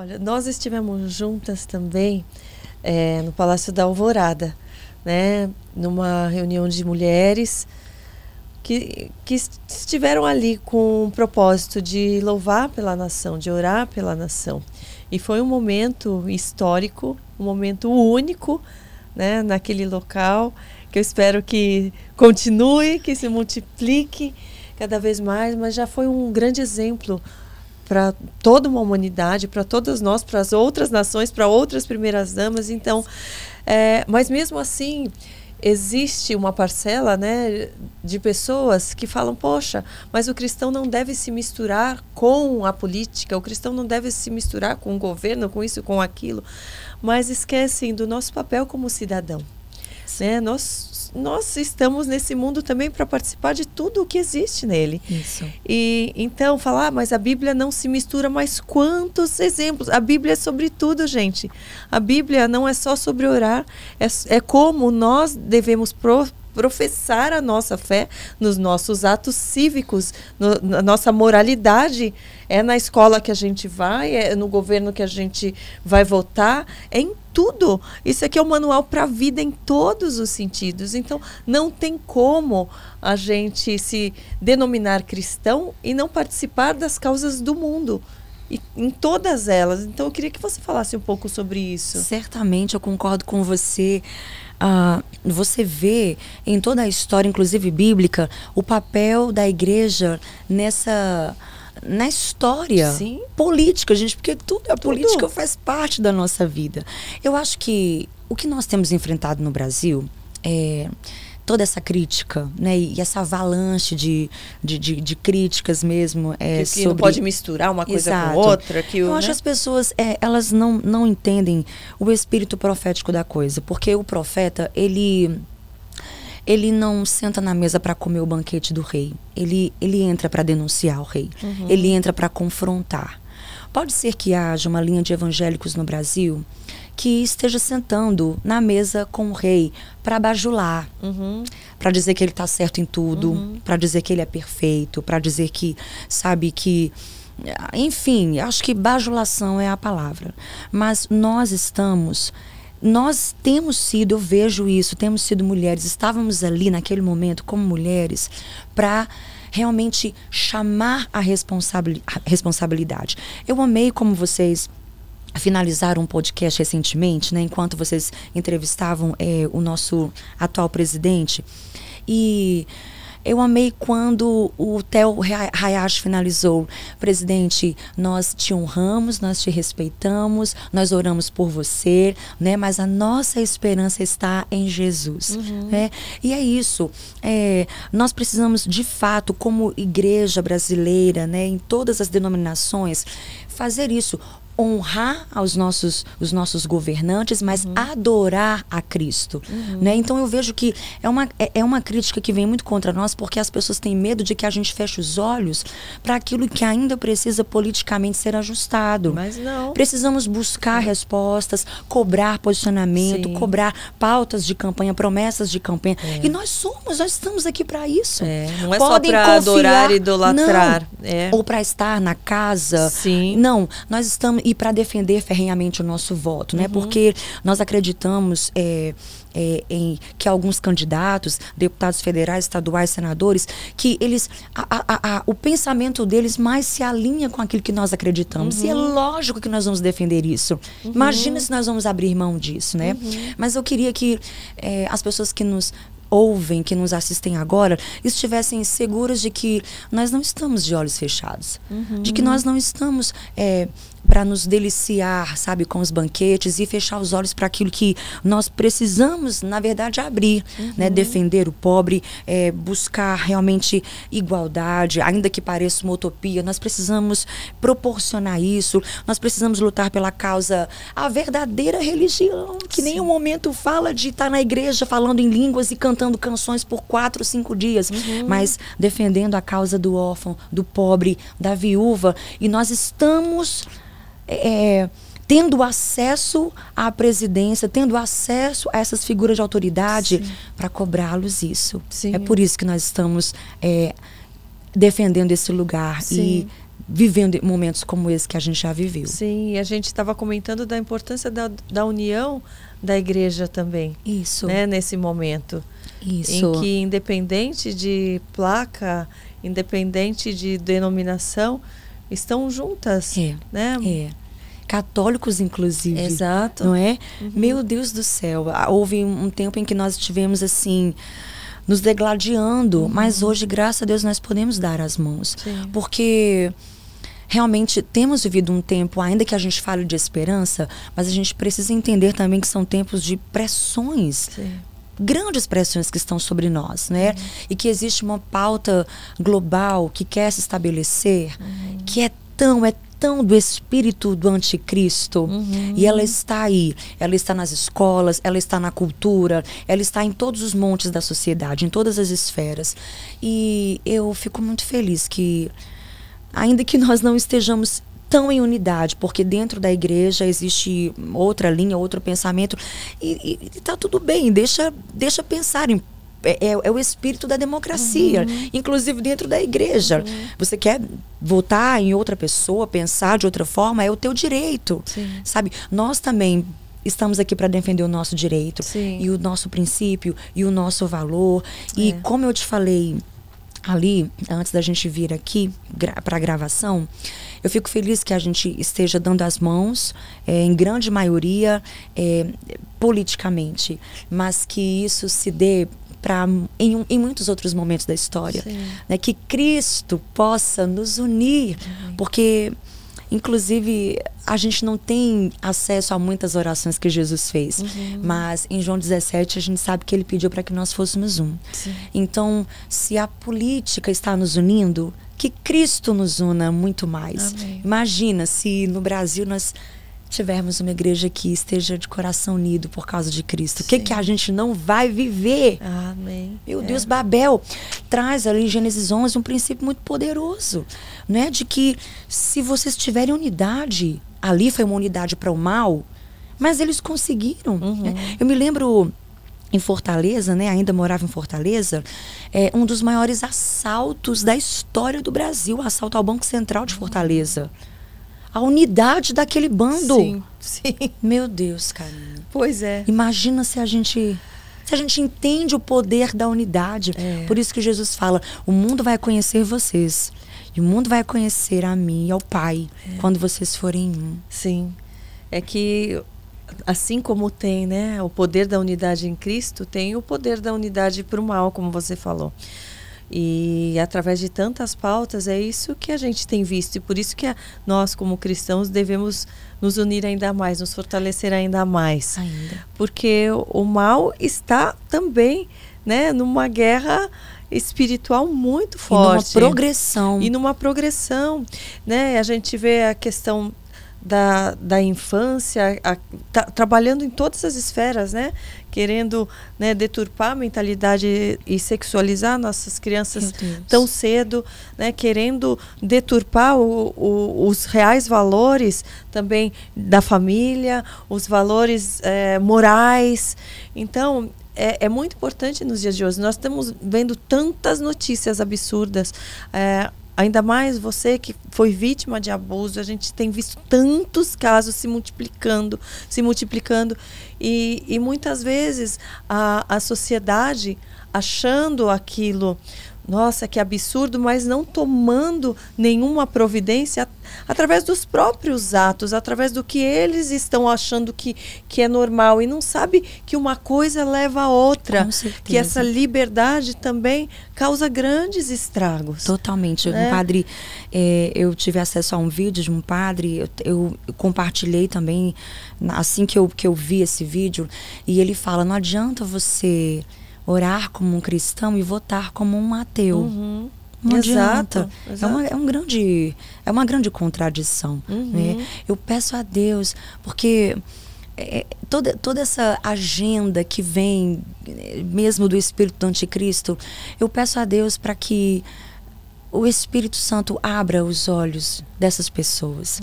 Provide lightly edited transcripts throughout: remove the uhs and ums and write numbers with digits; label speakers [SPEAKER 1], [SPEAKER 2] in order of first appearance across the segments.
[SPEAKER 1] Olha, nós estivemos juntas também no Palácio da Alvorada, né? Numa reunião de mulheres que estiveram ali com o propósito de louvar pela nação, de orar pela nação. E foi um momento histórico, um momento único, né, naquele local, que eu espero que continue, que se multiplique cada vez mais, mas já foi um grande exemplo para toda uma humanidade, para todas nós, para as outras nações, para outras primeiras damas. Então, mas mesmo assim, existe uma parcela, né, de pessoas que falam, poxa, mas o cristão não deve se misturar com a política, o cristão não deve se misturar com o governo, com isso, com aquilo, mas esquecem do nosso papel como cidadão, né? Nós estamos nesse mundo também para participar de tudo o que existe nele.
[SPEAKER 2] Isso.
[SPEAKER 1] E então falar, mas a Bíblia não se mistura, mas quantos exemplos? A Bíblia é sobre tudo, gente. A Bíblia não é só sobre orar, é como nós devemos professar a nossa fé nos nossos atos cívicos, na nossa moralidade. É na escola que a gente vai, é no governo que a gente vai votar, é em tudo. Isso aqui é um manual para a vida em todos os sentidos. Então, não tem como a gente se denominar cristão e não participar das causas do mundo, e em todas elas. Então, eu queria que você falasse um pouco sobre isso.
[SPEAKER 2] Certamente, eu concordo com você. Você vê em toda a história, inclusive bíblica, o papel da igreja na história política, gente, porque tudo a política faz parte da nossa vida. Eu acho que o que nós temos enfrentado no Brasil é toda essa crítica, né, e essa avalanche de críticas mesmo.
[SPEAKER 1] Que
[SPEAKER 2] sobre...
[SPEAKER 1] não pode misturar uma coisa com outra.
[SPEAKER 2] Eu acho que as pessoas, elas não entendem o espírito profético da coisa, porque o profeta, ele não senta na mesa para comer o banquete do rei. Ele entra para denunciar o rei.
[SPEAKER 1] Uhum.
[SPEAKER 2] Ele entra para confrontar. Pode ser que haja uma linha de evangélicos no Brasil que esteja sentando na mesa com o rei para bajular, para dizer que ele está certo em tudo, para dizer que ele é perfeito, para dizer que, sabe, que... Enfim, acho que bajulação é a palavra. Mas nós temos sido, eu vejo isso, temos sido mulheres, estávamos ali naquele momento como mulheres para realmente chamar a responsabilidade. Eu amei como vocês finalizaram um podcast recentemente, né, enquanto vocês entrevistavam o nosso atual presidente, e eu amei quando o Theo Hayashi finalizou: presidente, nós te honramos, nós te respeitamos, nós oramos por você, né? Mas a nossa esperança está em Jesus. Né? E é isso. Nós precisamos, de fato, como igreja brasileira, né, em todas as denominações, fazer isso. Honrar os nossos governantes, mas adorar a Cristo. Né? Então eu vejo que é uma crítica que vem muito contra nós, porque as pessoas têm medo de que a gente feche os olhos para aquilo que ainda precisa politicamente ser ajustado.
[SPEAKER 1] Mas não.
[SPEAKER 2] Precisamos buscar respostas, cobrar posicionamento, cobrar pautas de campanha, promessas de campanha. E nós estamos aqui para isso.
[SPEAKER 1] Não é só para adorar e idolatrar.
[SPEAKER 2] Ou para estar na casa. Não, nós estamos... E para defender ferrenhamente o nosso voto, né? Porque nós acreditamos em que alguns candidatos, deputados federais, estaduais, senadores, que eles, o pensamento deles mais se alinha com aquilo que nós acreditamos. E é lógico que nós vamos defender isso. Imagina se nós vamos abrir mão disso, né? Mas eu queria que as pessoas que nos ouvem, que nos assistem agora, estivessem seguras de que nós não estamos de olhos fechados. De que nós não estamos para nos deliciar, sabe, com os banquetes e fechar os olhos para aquilo que nós precisamos, na verdade, abrir, né? Defender o pobre, buscar realmente igualdade, ainda que pareça uma utopia. Nós precisamos proporcionar isso, nós precisamos lutar pela causa, a verdadeira religião, que nem um momento fala de estar na igreja falando em línguas e cantando canções por 4, 5 dias, mas defendendo a causa do órfão, do pobre, da viúva. E nós estamos tendo acesso à presidência, tendo acesso a essas figuras de autoridade para cobrá-los isso. É por isso que nós estamos defendendo esse lugar e vivendo momentos como esse que a gente já viveu.
[SPEAKER 1] Sim, e a gente estava comentando da importância da união da igreja também.
[SPEAKER 2] Isso.
[SPEAKER 1] Né, nesse momento.
[SPEAKER 2] Isso.
[SPEAKER 1] Em que, independente de placa, independente de denominação, estão juntas. Né?
[SPEAKER 2] Católicos, inclusive.
[SPEAKER 1] Exato.
[SPEAKER 2] Não é? Meu Deus do céu. Houve um tempo em que nós estivemos assim, nos degladiando, mas hoje, graças a Deus, nós podemos dar as mãos.
[SPEAKER 1] Sim.
[SPEAKER 2] Porque realmente temos vivido um tempo, ainda que a gente fale de esperança, mas a gente precisa entender também que são tempos de pressões.
[SPEAKER 1] Sim.
[SPEAKER 2] Grandes pressões que estão sobre nós, né? E que existe uma pauta global que quer se estabelecer, que é tão do espírito do anticristo, e ela está aí, ela está nas escolas, ela está na cultura, ela está em todos os montes da sociedade, em todas as esferas. E eu fico muito feliz que, ainda que nós não estejamos tão em unidade, porque dentro da igreja existe outra linha, outro pensamento, e tá tudo bem, deixa pensar em é o espírito da democracia, inclusive dentro da igreja. Você quer votar em outra pessoa, pensar de outra forma, é o teu direito.
[SPEAKER 1] Sim.
[SPEAKER 2] Sabe? Nós também estamos aqui para defender o nosso direito,
[SPEAKER 1] Sim.
[SPEAKER 2] e o nosso princípio, e o nosso valor. E como eu te falei ali, antes da gente vir aqui para a gravação, eu fico feliz que a gente esteja dando as mãos, em grande maioria, politicamente, mas que isso se dê em muitos outros momentos da história, né? Que Cristo possa nos unir, porque inclusive a gente não tem acesso a muitas orações que Jesus fez, mas em João 17 a gente sabe que ele pediu para que nós fôssemos um.
[SPEAKER 1] Sim.
[SPEAKER 2] Então, se a política está nos unindo, que Cristo nos una muito mais.
[SPEAKER 1] Amém.
[SPEAKER 2] Imagina se no Brasil nós tivermos uma igreja que esteja de coração unido por causa de Cristo. O que a gente não vai viver?
[SPEAKER 1] Amém.
[SPEAKER 2] Meu Deus, Babel traz ali em Gênesis 11 um princípio muito poderoso, né? De que se vocês tiverem unidade, ali foi uma unidade para o mal, mas eles conseguiram. Né? Eu me lembro em Fortaleza, né? Ainda morava em Fortaleza, um dos maiores assaltos da história do Brasil, o assalto ao Banco Central de Fortaleza. A unidade daquele bando.
[SPEAKER 1] Sim, sim.
[SPEAKER 2] Meu Deus, Karina.
[SPEAKER 1] Pois é.
[SPEAKER 2] Imagina se a gente entende o poder da unidade. Por isso que Jesus fala, o mundo vai conhecer vocês. E o mundo vai conhecer a mim e ao Pai, quando vocês forem um.
[SPEAKER 1] Sim. É que, assim como tem, né, o poder da unidade em Cristo, tem o poder da unidade para o mal, como você falou. E através de tantas pautas é isso que a gente tem visto, e por isso que nós como cristãos devemos nos unir ainda mais, nos fortalecer ainda mais. Porque o mal está também, né, numa guerra espiritual muito forte.
[SPEAKER 2] E
[SPEAKER 1] numa progressão, né? A gente vê a questão da infância, trabalhando em todas as esferas, né? Querendo, né, deturpar a mentalidade e sexualizar nossas crianças tão cedo, né? Querendo deturpar os reais valores também da família, os valores morais. Então, é muito importante nos dias de hoje. Nós estamos vendo tantas notícias absurdas. Ainda mais você que foi vítima de abuso, a gente tem visto tantos casos se multiplicando, e muitas vezes a sociedade achando aquilo, nossa, que absurdo, mas não tomando nenhuma providência através dos próprios atos, através do que eles estão achando que é normal, e não sabe que uma coisa leva a outra, que essa liberdade também causa grandes estragos.
[SPEAKER 2] Totalmente. Um padre, eu tive acesso a um vídeo de um padre, eu compartilhei também, assim que eu vi esse vídeo, e ele fala, não adianta você orar como um cristão e votar como um ateu. Não adianta.
[SPEAKER 1] Exato.
[SPEAKER 2] É uma grande contradição. Né? Eu peço a Deus, porque toda essa agenda que vem mesmo do espírito do anticristo, eu peço a Deus para que o Espírito Santo abra os olhos dessas pessoas.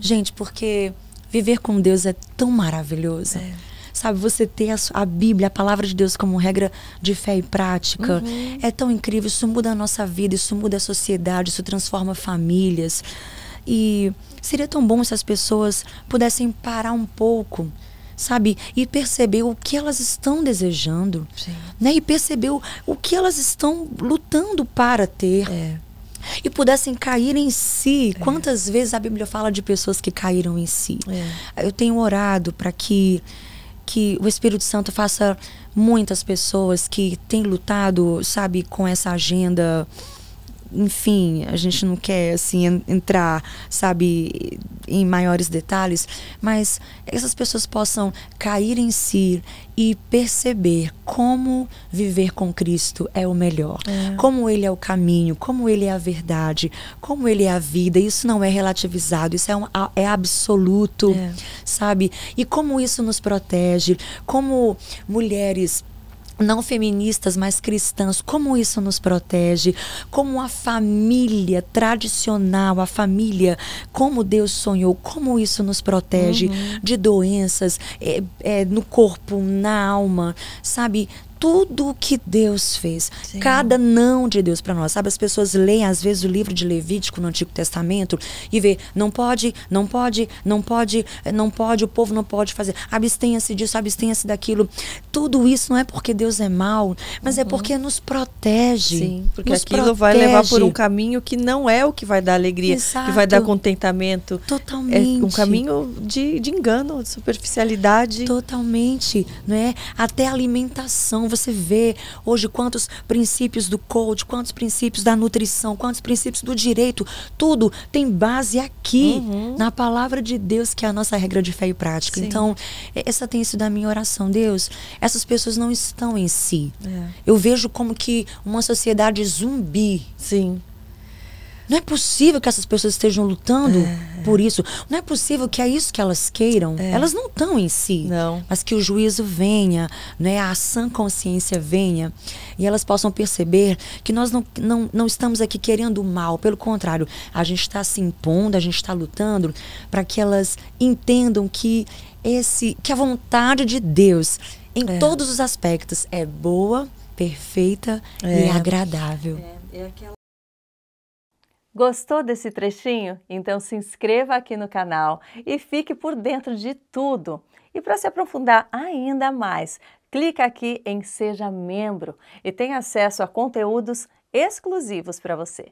[SPEAKER 2] Gente, porque viver com Deus é tão maravilhoso. sabe, você ter a Bíblia, a palavra de Deus como regra de fé e prática. É tão incrível, isso muda a nossa vida, isso muda a sociedade, isso transforma famílias. E seria tão bom se as pessoas pudessem parar um pouco, sabe? E perceber o que elas estão desejando.
[SPEAKER 1] Sim.
[SPEAKER 2] Né? E perceber o que elas estão lutando para ter. E pudessem cair em si. Quantas vezes a Bíblia fala de pessoas que caíram em si? Eu tenho orado para que o Espírito Santo faça muitas pessoas que têm lutado, sabe, com essa agenda. Enfim, a gente não quer assim entrar, sabe, em maiores detalhes, mas essas pessoas possam cair em si e perceber como viver com Cristo é o melhor, como Ele é o caminho, como Ele é a verdade, como Ele é a vida. Isso não é relativizado, isso é absoluto, sabe? E como isso nos protege, como mulheres não feministas, mas cristãs, como isso nos protege, como a família tradicional, a família como Deus sonhou, como isso nos protege de doenças no corpo, na alma, sabe? Tudo que Deus fez, cada não de Deus para nós, sabe? As pessoas leem às vezes o livro de Levítico no Antigo Testamento e vê, não pode, não pode, não pode, não pode, o povo não pode fazer, abstenha-se disso, abstenha-se daquilo. Tudo isso não é porque Deus é mau, mas é porque nos protege.
[SPEAKER 1] Sim, porque aquilo vai levar por um caminho que não é o que vai dar alegria, que vai dar contentamento.
[SPEAKER 2] Totalmente.
[SPEAKER 1] É um caminho de engano, de superficialidade.
[SPEAKER 2] Totalmente, não é? Até a alimentação. Você vê hoje quantos princípios do coach, quantos princípios da nutrição, quantos princípios do direito, tudo tem base aqui, na palavra de Deus, que é a nossa regra de fé e prática. Então, essa tem sido a minha oração. Deus, essas pessoas não estão em si. Eu vejo como que uma sociedade zumbi.
[SPEAKER 1] Sim.
[SPEAKER 2] Não é possível que essas pessoas estejam lutando por isso. Não é possível que é isso que elas queiram. Elas não estão em si.
[SPEAKER 1] Não.
[SPEAKER 2] Mas que o juízo venha, né? A sã consciência venha. E elas possam perceber que nós não estamos aqui querendo o mal. Pelo contrário, a gente está se impondo, a gente está lutando para que elas entendam que a vontade de Deus, em todos os aspectos, é boa, perfeita e agradável.
[SPEAKER 1] Gostou desse trechinho? Então se inscreva aqui no canal e fique por dentro de tudo. E para se aprofundar ainda mais, clica aqui em Seja Membro e tenha acesso a conteúdos exclusivos para você.